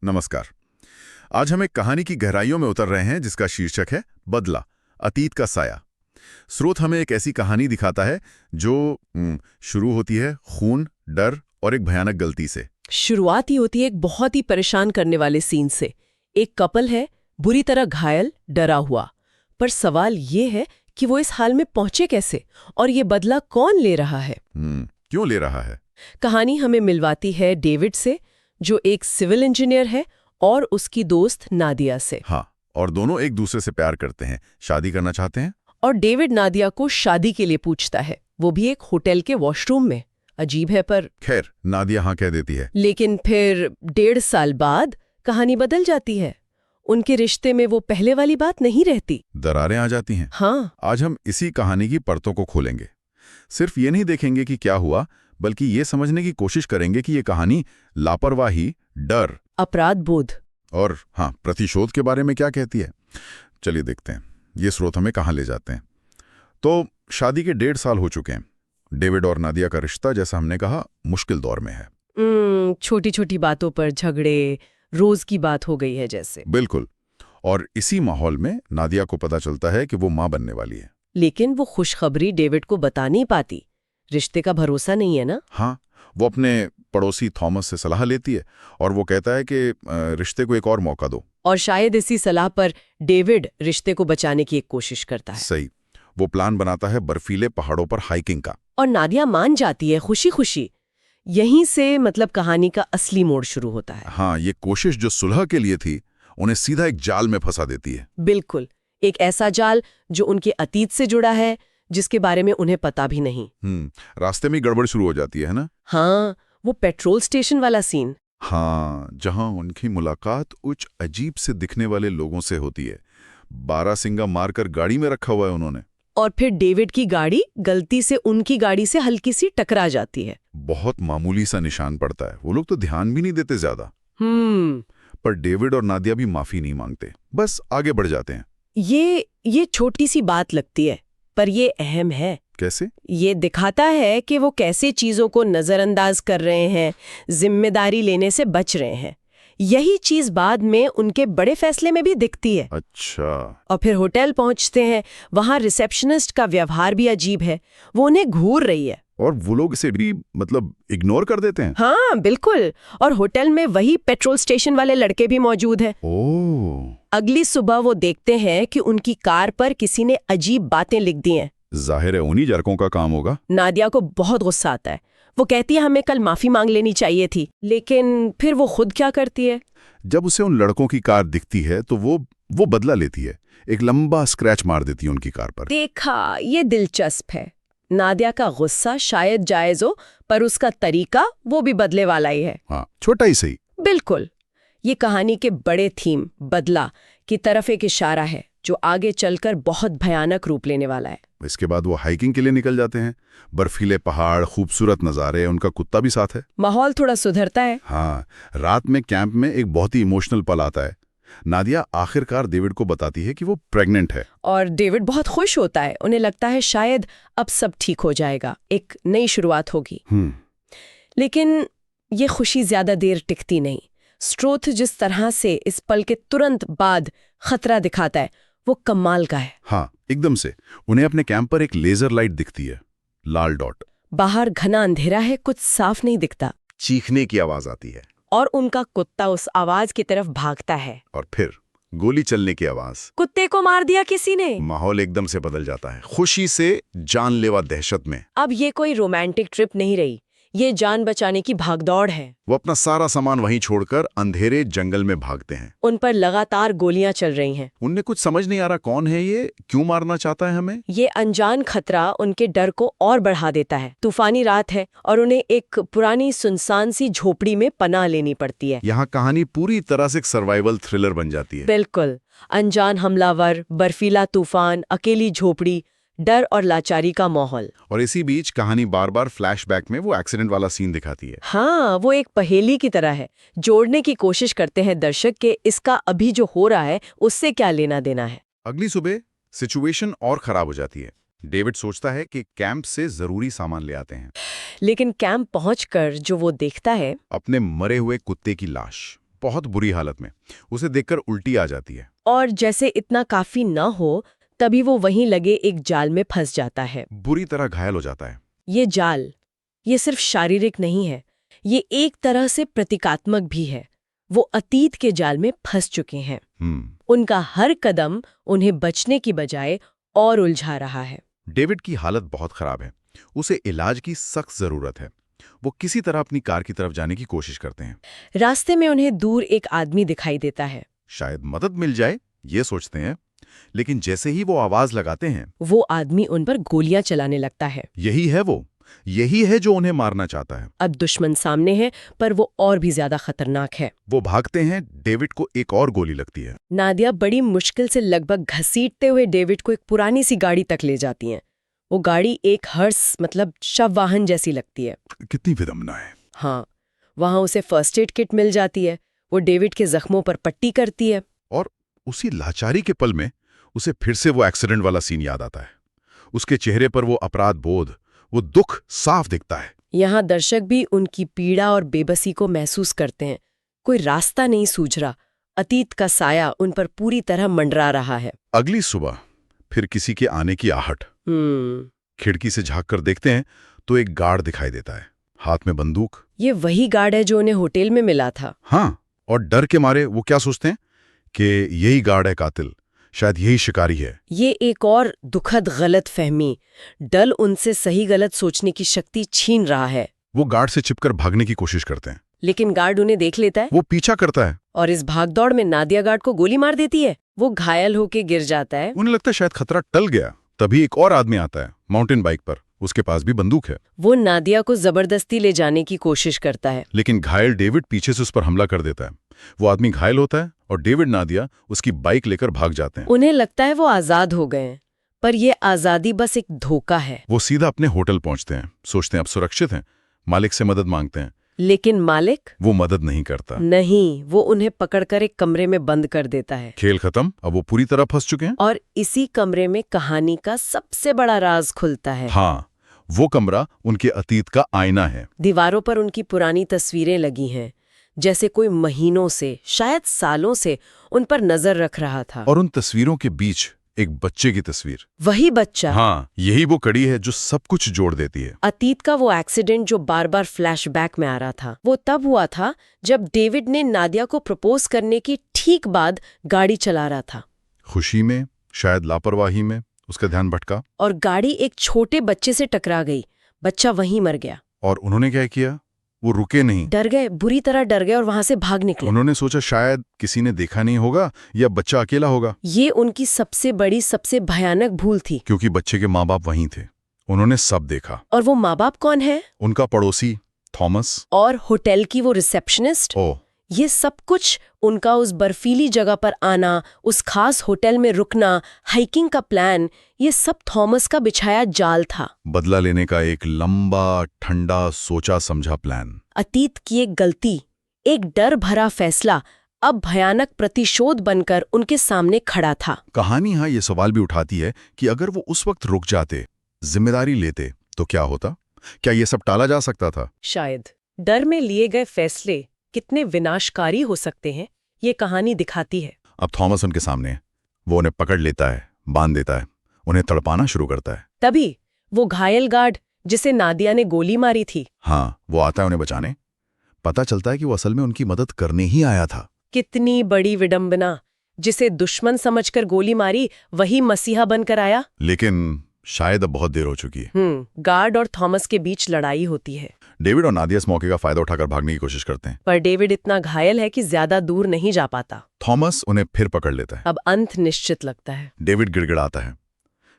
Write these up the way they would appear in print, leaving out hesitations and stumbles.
नमस्कार। आज हम एक कहानी की गहराइयों में उतर रहे हैं जिसका शीर्षक है बदला, अतीत का साया। स्रोत हमें एक ऐसी कहानी दिखाता है जो शुरू होती है खून, डर और एक भयानक गलती से। शुरुआत ही होती है एक बहुत ही परेशान करने वाले सीन से। एक कपल है, बुरी तरह घायल, डरा हुआ। पर सवाल ये है कि वो इस हाल में पहुंचे कैसे और ये बदला कौन ले रहा है। क्यों ले रहा है? कहानी हमें मिलवाती है डेविड से, जो एक सिविल इंजीनियर है, और उसकी दोस्त नादिया से। हाँ, और दोनों एक दूसरे से प्यार करते हैं, शादी करना चाहते हैं। और डेविड नादिया को शादी के लिए पूछता है, वो भी एक होटल के वॉशरूम में। अजीब है, पर खैर नादिया हाँ कह देती है। लेकिन फिर 1.5 साल बाद कहानी बदल जाती है। उनके रिश्ते में वो पहले वाली बात नहीं रहती। दरारें आ जाती हैं। हाँ, आज हम इसी कहानी की परतों को खोलेंगे। सिर्फ ये नहीं देखेंगे कि क्या हुआ, बल्कि ये समझने की कोशिश करेंगे कि ये कहानी लापरवाही, डर, अपराध बोध और हाँ प्रतिशोध के बारे में क्या कहती है। चलिए देखते हैं ये स्रोत हमें कहाँ ले जाते हैं। तो शादी के 1.5 साल हो चुके हैं। डेविड और नादिया का रिश्ता, जैसा हमने कहा, मुश्किल दौर में है। छोटी छोटी बातों पर झगड़े, रोज की बात हो गई है जैसे। बिल्कुल। और इसी माहौल में नादिया को पता चलता है कि वो माँ बनने वाली है। लेकिन वो खुशखबरी डेविड को बता नहीं पाती। रिश्ते का भरोसा नहीं है ना। हाँ, वो अपने पड़ोसी थॉमस से सलाह लेती है और वो कहता है कि रिश्ते को एक और मौका दो। और शायद इसी सलाह पर डेविड रिश्ते को बचाने की एक कोशिश करता है। सही। वो प्लान बनाता है बर्फीले पहाड़ों पर हाइकिंग का। और नादिया मान जाती है खुशी खुशी। यहीं से मतलब कहानी का असली मोड़ शुरू होता है। हाँ, ये कोशिश जो सुलह के लिए थी, उन्हें सीधा एक जाल में फंसा देती है। बिल्कुल, एक ऐसा जाल जो उनके अतीत से जुड़ा है, जिसके बारे में उन्हें पता भी नहीं। रास्ते में गड़बड़ शुरू हो जाती है ना। हाँ, वो पेट्रोल स्टेशन वाला सीन। हाँ, जहां उनकी मुलाकात कुछ अजीब से दिखने वाले लोगों से होती है। बारासिंगा मारकर गाड़ी में रखा हुआ है उन्होंने। और फिर डेविड की गाड़ी गलती से उनकी गाड़ी से हल्की सी टकरा जाती है। बहुत मामूली सा निशान पड़ता है। वो लोग तो ध्यान भी नहीं देते ज्यादा। पर डेविड और नादिया भी माफी नहीं मांगते, बस आगे बढ़ जाते हैं। ये छोटी सी बात लगती है, पर ये अहम है। कैसे? ये दिखाता है कि वो कैसे चीजों को नजरअंदाज कर रहे हैं, जिम्मेदारी लेने से बच रहे हैं। यही चीज बाद में उनके बड़े फैसले में भी दिखती है। अच्छा। और फिर होटल पहुंचते हैं, वहां रिसेप्शनिस्ट का व्यवहार भी अजीब है। वो उन्हें घूर रही है और वो लोग इसे भी इग्नोर कर देते हैं। हाँ बिल्कुल। और होटल में वही पेट्रोल स्टेशन वाले लड़के भी मौजूद हैं। ओह। अगली सुबह वो देखते हैं कि उनकी कार पर किसी ने अजीब बातें लिख दी हैं। जाहिर है उन्हीं जरकों का काम होगा। नादिया को बहुत गुस्सा आता है। वो कहती है हमें कल माफी मांग लेनी चाहिए थी। लेकिन फिर वो खुद क्या करती है? जब उसे उन लड़कों की कार दिखती है तो वो बदला लेती है। एक लंबा स्क्रैच मार देती है उनकी कार पर। देखा, ये दिलचस्प है। नादिया का गुस्सा शायद जायज हो, पर उसका तरीका वो भी बदले वाला ही है। हाँ, छोटा ही सही। बिल्कुल। ये कहानी के बड़े थीम, बदला, की तरफ एक इशारा है, जो आगे चलकर बहुत भयानक रूप लेने वाला है। इसके बाद वो हाइकिंग के लिए निकल जाते हैं। बर्फीले पहाड़, खूबसूरत नज़ारे, उनका कुत्ता भी साथ है। माहौल थोड़ा सुधरता है। हाँ, रात में कैंप में एक बहुत ही इमोशनल पल आता है। नादिया आखिरकार डेविड को बताती है कि वो प्रेग्नेंट है। और डेविड बहुत खुश होता है। उन्हें लगता है शायद अब सब ठीक हो जाएगा, एक नई शुरुआत होगी। लेकिन ये खुशी ज्यादा देर टिकती नहीं। स्रोत जिस तरह से इस पल के तुरंत बाद खतरा दिखाता है, वो कमाल का है। हाँ, एकदम से उन्हें अपने कैंप पर एक लेजर लाइट दिखती है, लाल डॉट। बाहर घना अंधेरा है, कुछ साफ नहीं दिखता। चीखने की आवाज आती है और उनका कुत्ता उस आवाज की तरफ भागता है। और फिर गोली चलने की आवाज। कुत्ते को मार दिया किसी ने। माहौल एकदम से बदल जाता है, खुशी से जानलेवा दहशत में। अब ये कोई रोमांटिक ट्रिप नहीं रही, ये जान बचाने की भागदौड़ है। वो अपना सारा सामान वहीं छोड़कर अंधेरे जंगल में भागते हैं। उन पर लगातार गोलियां चल रही हैं। उन्हें कुछ समझ नहीं आ रहा कौन है ये, क्यों मारना चाहता है हमें। ये अनजान खतरा उनके डर को और बढ़ा देता है। तूफानी रात है और उन्हें एक पुरानी सुनसान सी झोपड़ी में पनाह लेनी पड़ती है। यहाँ कहानी पूरी तरह से एक सर्वाइवल थ्रिलर बन जाती है। बिल्कुल। अनजान हमलावर, बर्फीला तूफान, अकेली झोपड़ी, डर और लाचारी का माहौल। और इसी बीच कहानी बार बार फ्लैशबैक में वो एक्सीडेंट वाला सीन दिखाती है। हाँ, वो एक पहेली की तरह है। जोड़ने की कोशिश करते हैं दर्शक के इसका अभी जो हो रहा है उससे क्या लेना देना है। अगली सुबह सिचुएशन और खराब हो जाती है। डेविड सोचता है कि कैंप से जरूरी सामान ले आते हैं। लेकिन कैंप पहुंचकर जो वो देखता है, अपने मरे हुए कुत्ते की लाश, बहुत बुरी हालत में। उसे देखकर उल्टी आ जाती है। और जैसे इतना काफी न हो, तभी वो वहीं लगे एक जाल में फंस जाता है। बुरी तरह घायल हो जाता है। ये जाल, ये सिर्फ शारीरिक नहीं है, ये एक तरह से प्रतीकात्मक भी है। वो अतीत के जाल में फंस चुके हैं। उनका हर कदम उन्हें बचने की बजाय और उलझा रहा है। डेविड की हालत बहुत खराब है। उसे इलाज की सख्त जरूरत है। वो किसी तरह अपनी कार की तरफ जाने की कोशिश करते हैं। रास्ते में उन्हें दूर एक आदमी दिखाई देता है। शायद मदद मिल जाए, ये सोचते हैं। लेकिन जैसे ही वो आवाज लगाते हैं, वो आदमी उन पर गोलियां चलाने लगता है। यही है जो उन्हें मारना चाहता है। अब दुश्मन सामने है, पर वो और भी ज्यादा खतरनाक है। वो भागते हैं, डेविड को एक और गोली लगती है। नादिया बड़ी मुश्किल से लगभग घसीटते हुए डेविड को एक पुरानी सी गाड़ी तक ले जाती हैं। वो गाड़ी एक हर्स मतलब शव वाहन जैसी लगती है। कितनी विडंबना है। हाँ, वहां उसे फर्स्ट एड किट मिल जाती है। वो डेविड के जख्मों पर पट्टी करती है। और उसी लाचारी के पल में उसे फिर से वो एक्सीडेंट वाला सीन याद आता है। उसके चेहरे पर वो अपराध बोध, वो दुख साफ दिखता है। यहाँ दर्शक भी उनकी पीड़ा और बेबसी को महसूस करते हैं। कोई रास्ता नहीं सूझ रहा। अतीत का साया उन पर पूरी तरह मंडरा रहा है। अगली सुबह फिर किसी के आने की आहट। खिड़की से झांक कर देखते हैं तो एक गार्ड दिखाई देता है, हाथ में बंदूक। ये वही गार्ड है जो उन्हें होटल में मिला था। हाँ, और डर के मारे वो क्या सोचते हैं कि यही गार्ड है कातिल, शायद यही शिकारी है। ये एक और दुखद गलत फहमी। डर उनसे सही गलत सोचने की शक्ति छीन रहा है। वो गार्ड से छिपकर भागने की कोशिश करते हैं, लेकिन गार्ड उन्हें देख लेता है। वो पीछा करता है और इस भागदौड़ में नादिया गार्ड को गोली मार देती है। वो घायल होकर गिर जाता है। उन्हें लगता है शायद खतरा टल गया। तभी एक और आदमी आता है माउंटेन बाइक पर। उसके पास भी बंदूक है। वो नादिया को जबरदस्ती ले जाने की कोशिश करता है, लेकिन घायल डेविड पीछे से उस पर हमला कर देता है। वो आदमी घायल होता है और डेविड नादिया उसकी बाइक लेकर भाग जाते हैं। उन्हें लगता है वो आजाद हो गए हैं, पर ये आजादी बस एक धोखा है। वो सीधा अपने होटल पहुंचते हैं, सोचते हैं अब सुरक्षित हैं, मालिक से मदद मांगते हैं। लेकिन मालिक वो मदद नहीं करता। नहीं, वो उन्हें पकड़कर एक कमरे में बंद कर देता है। खेल खत्म, अब वो पूरी तरह फंस चुके हैं। और इसी कमरे में कहानी का सबसे बड़ा राज खुलता है। हाँ, वो कमरा उनके अतीत का आईना है। दीवारों पर उनकी पुरानी तस्वीरें लगी हैं, जैसे कोई महीनों से, शायद सालों से उन पर नजर रख रहा था। और उन तस्वीरों के बीच एक बच्चे की तस्वीर। वही बच्चा। हाँ, यही वो कड़ी है जो सब कुछ जोड़ देती है। अतीत का वो एक्सीडेंट जो बार बार फ्लैशबैक में आ रहा था, वो तब हुआ था जब डेविड ने नादिया को प्रपोज करने की ठीक बाद गाड़ी चला रहा था। खुशी में, शायद लापरवाही में उसका ध्यान भटका और गाड़ी एक छोटे बच्चे से टकरा गई। बच्चा वहीं मर गया। और उन्होंने क्या किया? वो रुके नहीं, डर गए, बुरी तरह डर गए और वहां से भाग निकले। उन्होंने सोचा शायद किसी ने देखा नहीं होगा या बच्चा अकेला होगा। ये उनकी सबसे बड़ी, सबसे भयानक भूल थी। क्योंकि बच्चे के माँ बाप वहीं थे, उन्होंने सब देखा। और वो माँ बाप कौन है? उनका पड़ोसी थॉमस और होटल की वो रिसेप्शनिस्ट। ओ, ये सब कुछ, उनका उस बर्फीली जगह पर आना, उस खास होटल में रुकना, हाइकिंग का प्लान, ये सब थॉमस का बिछाया जाल था। बदला लेने का एक लंबा, ठंडा, सोचा समझा प्लान। अतीत की एक गलती, एक डर भरा फैसला अब भयानक प्रतिशोध बनकर उनके सामने खड़ा था। कहानी हाँ ये सवाल भी उठाती है कि अगर वो उस वक्त रुक जाते, जिम्मेदारी लेते, तो क्या होता? क्या ये सब टाला जा सकता था? शायद। डर में लिए गए फैसले कितने विनाशकारी हो सकते हैं, ये कहानी दिखाती है। अब थॉमस उनके सामने है। वो उन्हें पकड़ लेता है, बांध देता है, उन्हें तड़पाना शुरू करता है। तभी वो घायल गार्ड जिसे नादिया ने गोली मारी थी, हाँ, वो आता है उन्हें बचाने। पता चलता है कि वो असल में उनकी मदद करने ही आया था। कितनी बड़ी विडंबना। जिसे दुश्मन समझकर गोली मारी, वही मसीहा बनकर आया। लेकिन शायद अब बहुत देर हो चुकी है। गार्ड और थॉमस के बीच लड़ाई होती है। डेविड और नादिया इस मौके का फायदा उठाकर भागने की कोशिश करते हैं, पर डेविड इतना घायल है कि ज्यादा दूर नहीं जा पाता। थॉमस उन्हें फिर पकड़ लेता है। अब अंत निश्चित लगता है। डेविड गिड़गिड़ाता है,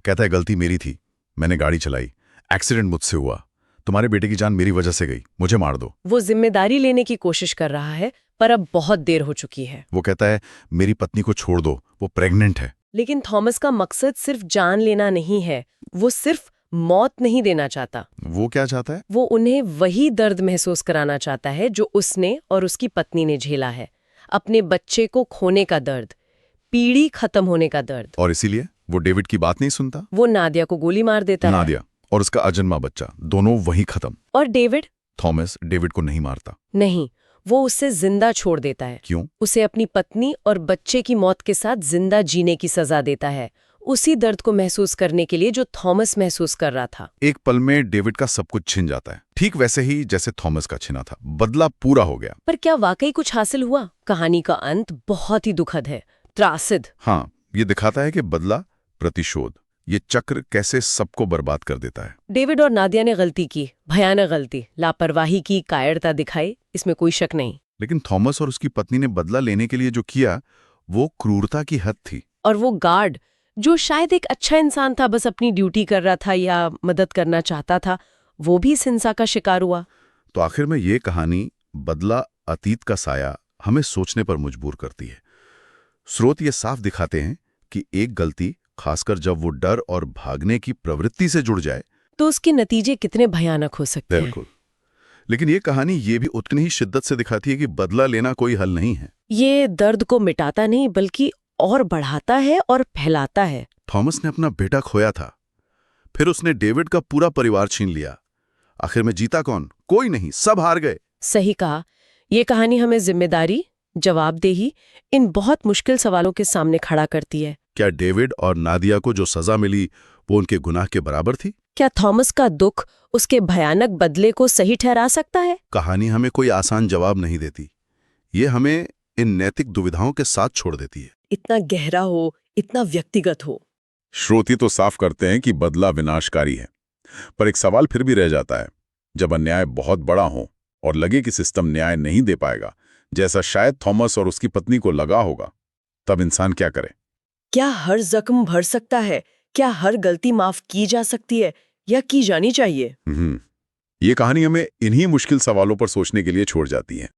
कहता है गलती मेरी थी, मैंने गाड़ी चलाई, एक्सीडेंट मुझसे हुआ, तुम्हारे बेटे की जान मेरी वजह से गई, मुझे मार दो। वो जिम्मेदारी लेने की कोशिश कर रहा है, पर अब बहुत देर हो चुकी है। वो कहता है मेरी पत्नी को छोड़ दो, वो प्रेग्नेंट है। लेकिन थॉमस का मकसद सिर्फ जान लेना नहीं है, वो सिर्फ मौत नहीं देना चाहता। वो क्या चाहता है? वो उन्हें वही दर्द महसूस कराना चाहता है जो उसने और उसकी पत्नी ने झेला है। अपने बच्चे को खोने का दर्द, पीढ़ी खत्म होने का दर्द। और इसीलिए वो डेविड की बात नहीं सुनता। वो नादिया को गोली मार देता है। नादिया और उसका अजन्मा बच्चा, दोनों वहीं खत्म। और डेविड? थॉमस डेविड को नहीं मारता। नहीं, वो उसे जिंदा छोड़ देता है। क्यों? उसे अपनी पत्नी और बच्चे की मौत के साथ जिंदा जीने की सजा देता है, उसी दर्द को महसूस करने के लिए जो थॉमस महसूस कर रहा था। एक पल में डेविड का सब कुछ छिन जाता है, ठीक वैसे ही जैसे थॉमस का छिना था। बदला पूरा हो गया। पर क्या वाकई कुछ हासिल हुआ? कहानी का अंत बहुत ही दुखद है, त्रासद। हाँ, ये दिखाता है कि बदला, प्रतिशोध, ये चक्र कैसे सबको बर्बाद कर देता है। डेविड और नादिया ने गलती की, भयानक गलती, लापरवाही की, कायरता दिखाई, इसमें कोई शक नहीं। लेकिन थॉमस और उसकी पत्नी ने बदला लेने के लिए जो किया, वो क्रूरता की हद थी। और वो गार्ड, जो शायद एक अच्छा इंसान था, बस अपनी ड्यूटी कर रहा था या मदद करना चाहता था, वो भी इस हिंसा का शिकार हुआ। तो आखिर में ये कहानी, बदला, अतीत का साया, हमें सोचने पर मजबूर करती है। स्रोत ये साफ दिखाते हैं कि एक गलती, खासकर जब वो डर और भागने की प्रवृत्ति से जुड़ जाए, तो उसके नतीजे कितने भयानक हो सकते हैं। बिल्कुल। लेकिन ये कहानी ये भी उतनी ही शिद्दत से दिखाती है कि बदला लेना कोई हल नहीं है। ये दर्द को मिटाता नहीं, बल्कि और बढ़ाता है और फैलाता है। थॉमस ने अपना बेटा खोया था, फिर उसने डेविड का पूरा परिवार छीन लिया। आखिर में जीता कौन? कोई नहीं, सब हार गए। सही कहा। ये कहानी हमें जिम्मेदारी, जवाबदेही, इन बहुत मुश्किल सवालों के सामने खड़ा करती है। क्या डेविड और नादिया को जो सजा मिली वो उनके गुनाह के बराबर थी? क्या थॉमस का दुख उसके भयानक बदले को सही ठहरा सकता है? कहानी हमें कोई आसान जवाब नहीं देती। ये हमें इन नैतिक दुविधाओं के साथ छोड़ देती है। इतना गहरा हो, इतना व्यक्तिगत हो। श्रोती तो साफ करते हैं कि बदला विनाशकारी है, पर एक सवाल फिर भी रह जाता है। जब अन्याय बहुत बड़ा हो और लगे कि सिस्टम न्याय नहीं दे पाएगा, जैसा शायद थॉमस और उसकी पत्नी को लगा होगा, तब इंसान क्या करे? क्या हर जख्म भर सकता है? क्या हर गलती माफ की जा सकती है या की जानी चाहिए? ये कहानी हमें इन्हीं मुश्किल सवालों पर सोचने के लिए छोड़ जाती है।